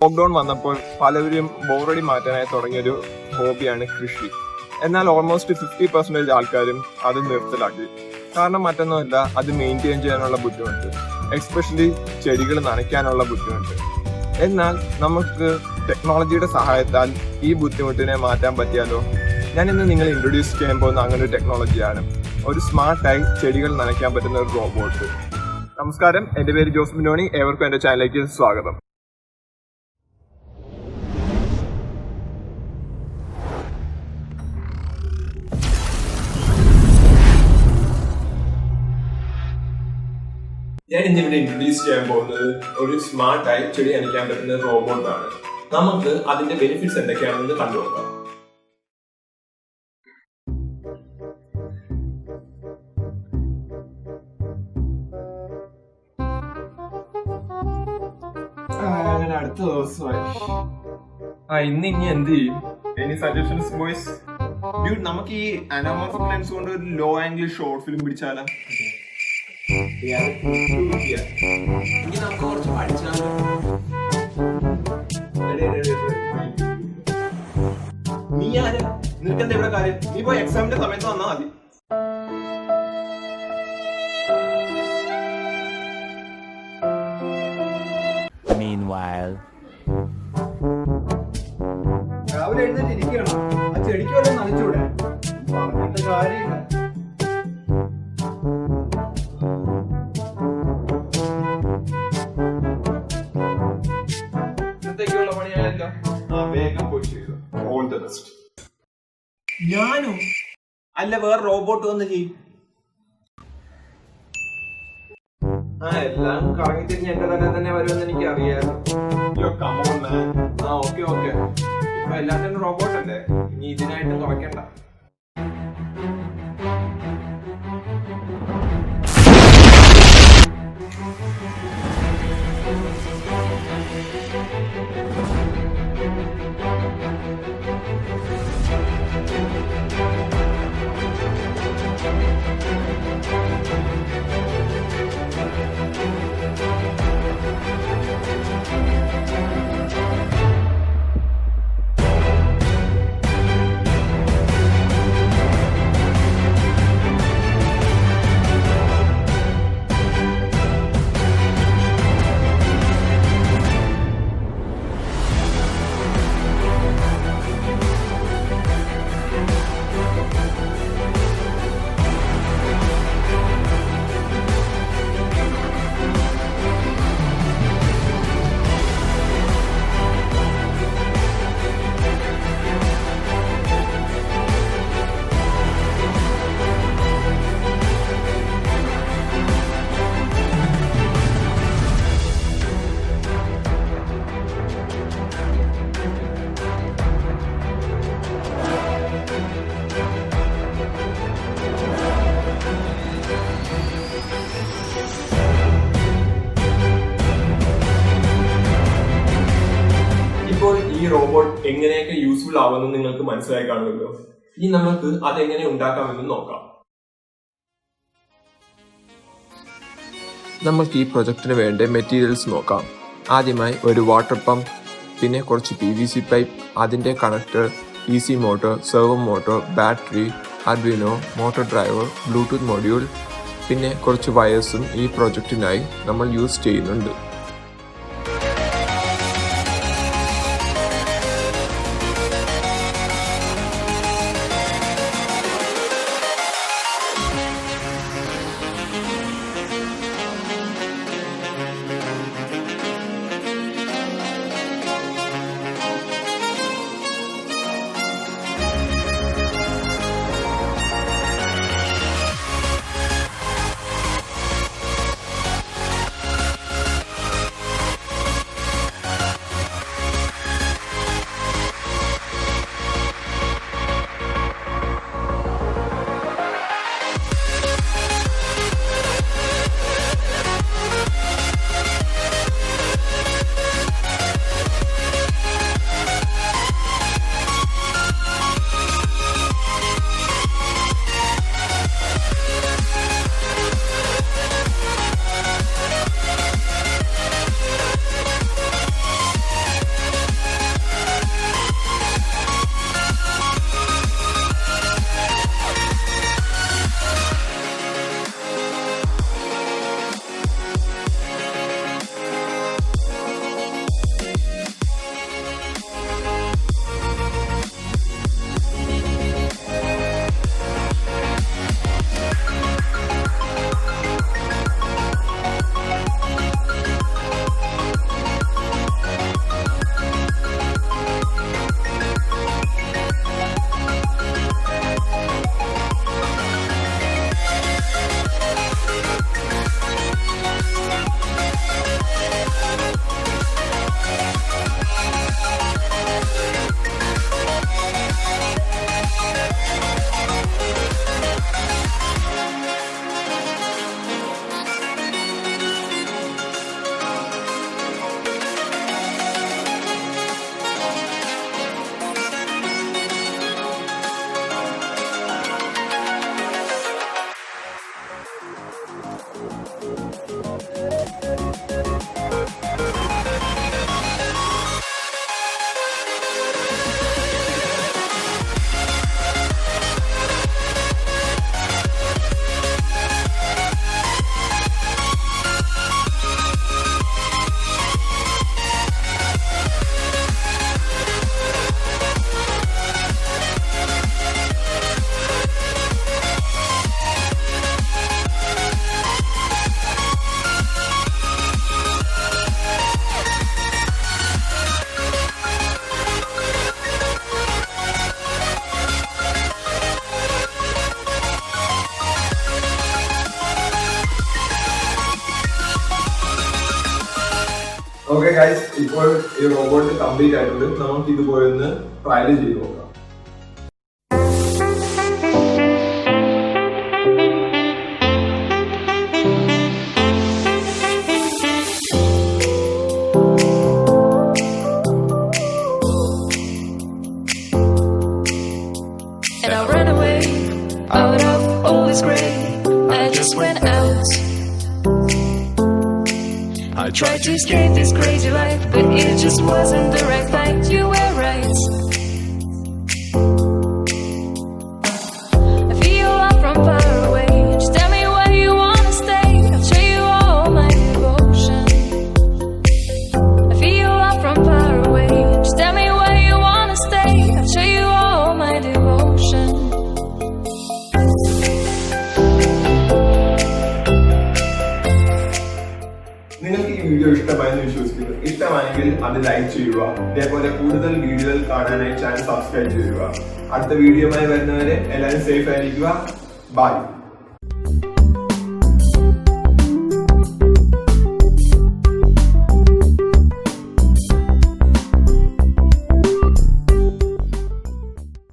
Lockdown വന്നപ്പോൾ പലവരും ബോറടി മാറ്റാനായി തുടങ്ങിയൊരു ഹോബിയാണ് കൃഷി. എന്നാൽ ഓൾമോസ്റ്റ് 50% ആൾക്കാരും അത് നിർത്തലാക്കി. കാരണം മറ്റൊന്നുമല്ല, അത് മെയിൻറ്റെയിൻ ചെയ്യാനുള്ള ബുദ്ധിമുട്ട്, എക്സ്പെഷ്യലി ചെടികൾ നനയ്ക്കാനുള്ള ബുദ്ധിമുട്ട്. എന്നാൽ നമുക്ക് ടെക്നോളജിയുടെ സഹായത്താൽ ഈ ബുദ്ധിമുട്ടിനെ മാറ്റാൻ പറ്റിയാലോ? ഞാൻ ഇന്ന് നിങ്ങൾ ഇൻട്രൊഡ്യൂസ് ചെയ്യാൻ പോകുന്ന അങ്ങനെ ഒരു ടെക്നോളജിയാണ് ഒരു സ്മാർട്ടായി ചെടികൾ നനയ്ക്കാൻ പറ്റുന്ന ഒരു റോബോട്ട്. നമസ്കാരം, എൻ്റെ പേര് ജോസ്ബിൻ. ഏവർക്കും എൻ്റെ ചാനലിലേക്ക് സ്വാഗതം. ഞാൻ ഇന്നിവിടെ ഇൻട്രൊഡ്യൂസ് ചെയ്യാൻ പോകുന്നത് ഒരു സ്മാർട്ടായി ചെടി നനയ്ക്കാൻ പറ്റുന്ന റോബോട്ടാണ്. നമുക്ക് അതിന്റെ ബെനിഫിറ്റ്സ് എന്തൊക്കെയാണെന്ന് കണ്ടുനോക്കാം. അങ്ങനെ അടുത്ത ദിവസമായി. ഇന്ന് ഇനി എന്ത് ചെയ്യും? Any suggestions boys? ഡ്യൂഡ്, നമുക്ക് ഈ അനോമോർഫിക് ലെൻസ് കൊണ്ട് ഒരു ലോ ആംഗിൾ ഷോർട്ട് ഫിലിം പിടിച്ചാലോ? ഇനി നമുക്ക് കുറച്ച് പഠിച്ചാലോ? നീ ആരാ? നിനക്കെന്താ ഇവിടെ കാര്യം? നീ പോയി എക്സാമിന്റെ സമയത്ത് വന്നാ മതി. രാവിലെ എഴുന്നേറ്റ് ഇരിക്കണം. ആ ചെടിക്ക് വല്ല നനച്ചൂടെ? പറഞ്ഞിട്ട് കാര്യമില്ല. ഞാനോ? അല്ല, വേറെ റോബോട്ട് വന്ന് ചെയ്യും. എല്ലാം കറങ്ങി തിരിഞ്ഞ് എന്റെ തന്നെ വരുമെന്ന് എനിക്ക് അറിയാലോ. ഓക്കെ ഇപ്പൊ എല്ലാത്തിനും റോബോട്ട് അല്ലേ, ഇനി ഇതിനായിട്ട് തുറക്കണ്ട. ഇപ്പോൾ ഈ റോബോട്ട് എങ്ങനെയൊക്കെ യൂസ്ഫുൾ ആവുമെന്ന് നിങ്ങൾക്ക് മനസ്സിലായി കാണുമല്ലോ. ഇനി നമുക്ക് അതെങ്ങനെ ഉണ്ടാക്കാമെന്ന് നോക്കാം. നമുക്ക് ഈ പ്രൊജക്ടിന് വേണ്ട മെറ്റീരിയൽസ് നോക്കാം. ആദ്യമായി ഒരു വാട്ടർ പമ്പ്, പിന്നെ കുറച്ച് PVC പൈപ്പ്, അതിന്റെ connector, DC motor, servo motor, battery, Arduino, motor driver, Bluetooth module, പിന്നെ കുറച്ച് വയേഴ്സും ഈ പ്രൊജക്ടിനായി നമ്മൾ യൂസ് ചെയ്യുന്നുണ്ട്. ഇപ്പോൾ ഈ റോബോട്ട് കംപ്ലീറ്റ് ആയിട്ടുണ്ട്. നമുക്ക് ഇതുപോലെ ഒന്ന് ട്രയൽ ചെയ്ത് നോക്കാം. And I ran away out of all this gray. I just went out. I tried to escape this crazy life, but it just wasn't the right fight. You were right. I feel I'm from far away. Just tell me where you wanna stay. I'll show you all my devotion. I feel I'm from far away. Just tell me where you wanna stay. I'll show you all my devotion. നിങ്ങൾക്ക് ഈ video ഇഷ്ടമായെന്ന് വിശ്വസിക്കുന്നു. ഇഷ്ടമായെങ്കിൽ അത് like ചെയ്യുക. ഇതേപോലെ കൂടുതൽ വീഡിയോകൾ കാണാനായി ചാനൽ സബ്സ്ക്രൈബ് ചെയ്യുക. അടുത്ത വീഡിയോയുമായി വരുന്നവരെ എല്ലാവരും സേഫ് ആയിരിക്കുക. ബൈ.